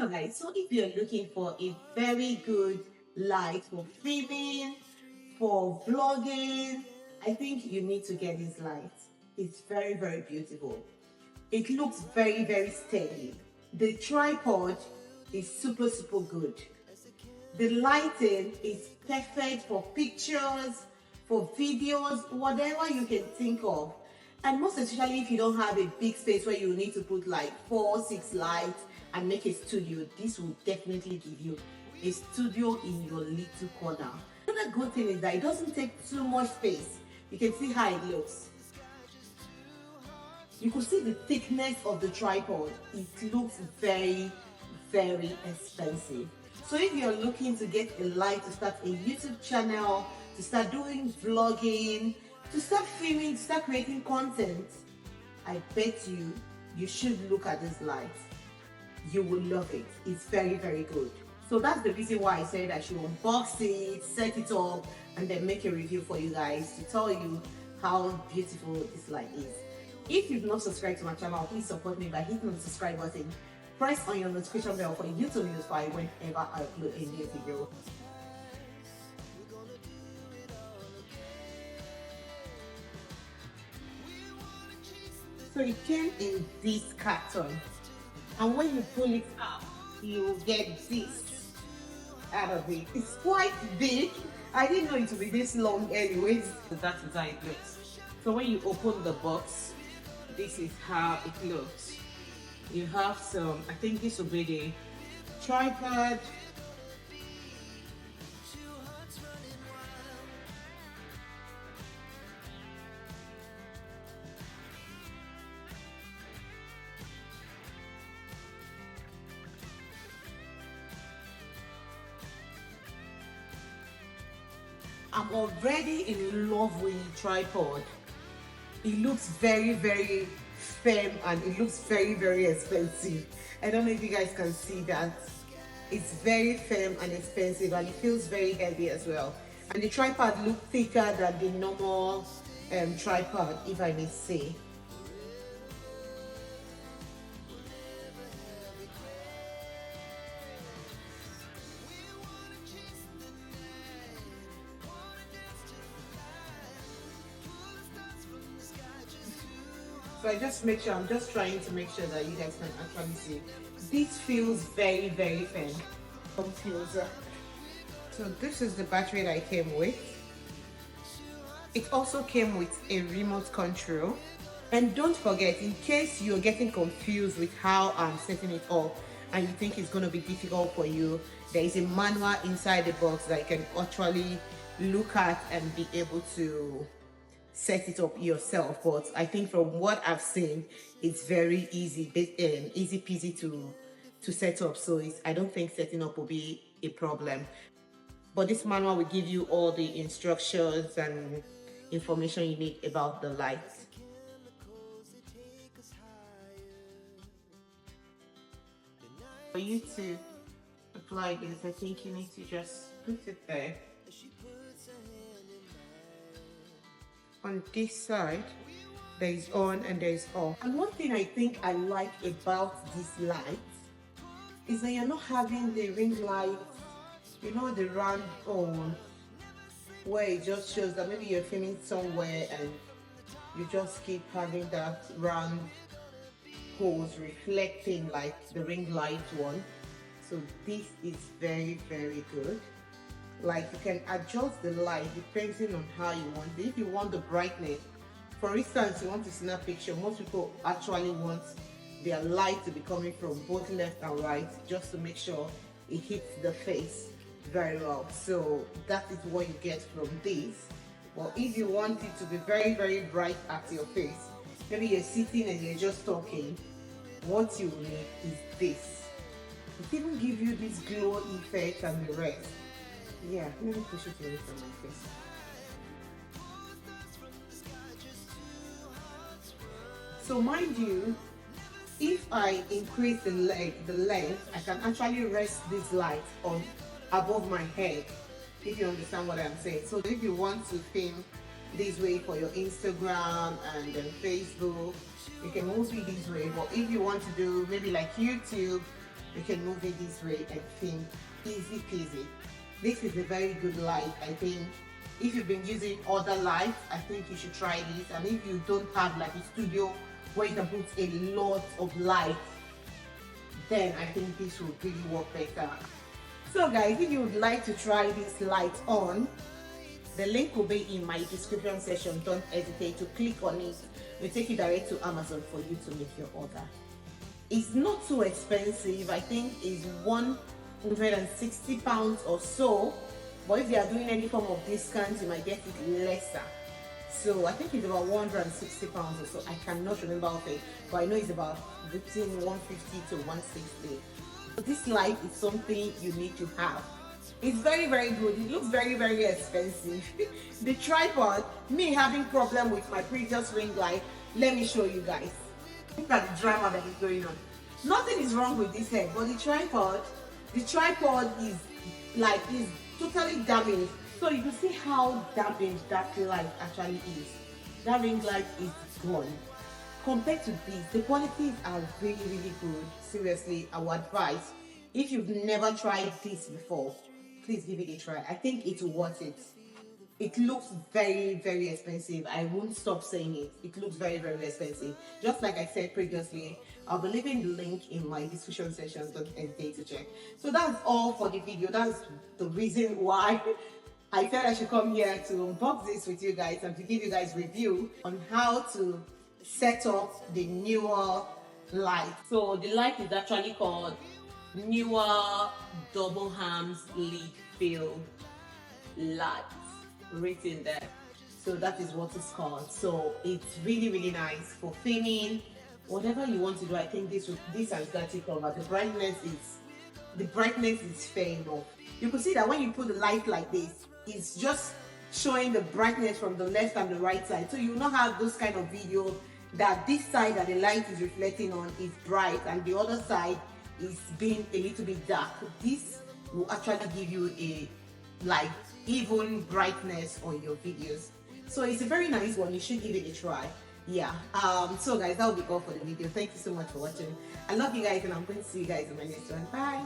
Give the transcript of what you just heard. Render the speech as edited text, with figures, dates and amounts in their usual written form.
Hello guys, so if you're looking for a very good light for filming, for vlogging, I think you need to get this light. It's very beautiful. It looks very steady. The tripod is super good. The lighting is perfect for pictures, for videos, whatever you can think of. And most especially if you don't have a big space where you need to put like 4-6 lights and make a studio, this will definitely give you a studio in your little corner. Another good thing is that it doesn't take too much space. You can see how it looks. You can see the thickness of the tripod. It looks very expensive. So if you're looking to get a light to start a YouTube channel, to start doing vlogging, to start filming, to start creating content, I bet you should look at this light. You will love it. It's very good. So that's the reason why I said I should unbox it, set it up, and then make a review for you guys to tell you how beautiful this light is. If you've not subscribed to my channel, please support me by hitting the subscribe button. Press on your notification bell for you to be notified whenever I upload a new video. So it came in this carton, and when you pull it out, you get this out of it. It's quite big. I didn't know it would be this long anyways. That is how it looks. So when you open the box, this is how it looks. You have some, I think this will be the tripod. I'm already in love with the tripod. It looks very firm and it looks very expensive. I don't know if you guys can see that. It's very firm and expensive, and it feels very heavy as well. And the tripod looks thicker than the normal tripod, if I may say. So I'm just trying to make sure that you guys can actually see. This feels very firm. Come closer. So this is the battery that I came with. It also came with a remote control. And don't forget, in case you're getting confused with how I'm setting it up and you think it's going to be difficult for you, there is a manual inside the box that you can actually look at and be able to set it up yourself. But I think from what I've seen, it's very easy peasy to set up. So I don't think setting up will be a problem. But this manual will give you all the instructions and information you need about the lights. For you to apply this, I think you need to just put it there. On this side, there is on and there is off. And one thing I think I like about this light is that you're not having the ring light, you know, the round on, where it just shows that maybe you're filming somewhere and you just keep having that round hose reflecting like the ring light one. So this is very good. Like, you can adjust the light depending on how you want it. If you want the brightness, for instance, you want to snap picture, most people actually want their light to be coming from both left and right, just to make sure it hits the face very well. So that is what you get from this. But if you want it to be very bright at your face, maybe you're sitting and you're just talking, what you need is this. It even gives you this glow effect and the rest. Yeah, let me push it away from my face. So mind you, if I increase the length, I can actually rest this light on above my head, if you understand what I'm saying. So if you want to film this way for your Instagram and then Facebook, you can move it this way. But if you want to do maybe like YouTube, You can move it this way and think easy peasy. This is a very good light. I think if you've been using other lights, I think you should try this. And if you don't have like a studio where you can put a lot of light, then I think this will really work better. So guys, if you would like to try this light on, the link will be in my description section. Don't hesitate to click on it. It will take you direct to Amazon for you to make your order. It's not too expensive. I think it's £160 or so. But if you are doing any form of discount, you might get it lesser. So I think it's about £160 or so. I cannot remember of it, but I know it's about between 150 to 160. So this light is something you need to have. It's very, very good. It looks very, very expensive. The tripod, me having problem with my previous ring light, let me show you guys. Look at the drama that is going on. Nothing is wrong with this head, but the tripod is totally damaged. So you can see how damaged that light actually is. That ring light is gone. Compared to this, the qualities are really, really good. Seriously, I would advise, if you've never tried this before, please give it a try. I think it's worth it. It looks very, very expensive. I won't stop saying it. It looks very, very expensive. Just like I said previously, I'll be leaving the link in my description section. Don't hesitate to check. So that's all for the video. That's the reason why I felt I should come here to unbox this with you guys and to give you guys review on how to set up the NEEWER light. So the light is actually called NEEWER double hams lead field light, written there. So that is what it's called. So it's really, really nice for filming, whatever you want to do. I think this has got it covered. The brightness is fair enough. You can see that when you put the light like this, it's just showing the brightness from the left and the right side. So you will not have those kind of videos that this side that the light is reflecting on is bright and the other side is being a little bit dark. This will actually give you a even brightness on your videos. So it's a very nice one. You should give it a try. Yeah. So guys, that will be all for the video. Thank you so much for watching. I love you guys and I'm going to see you guys in my next one. Bye.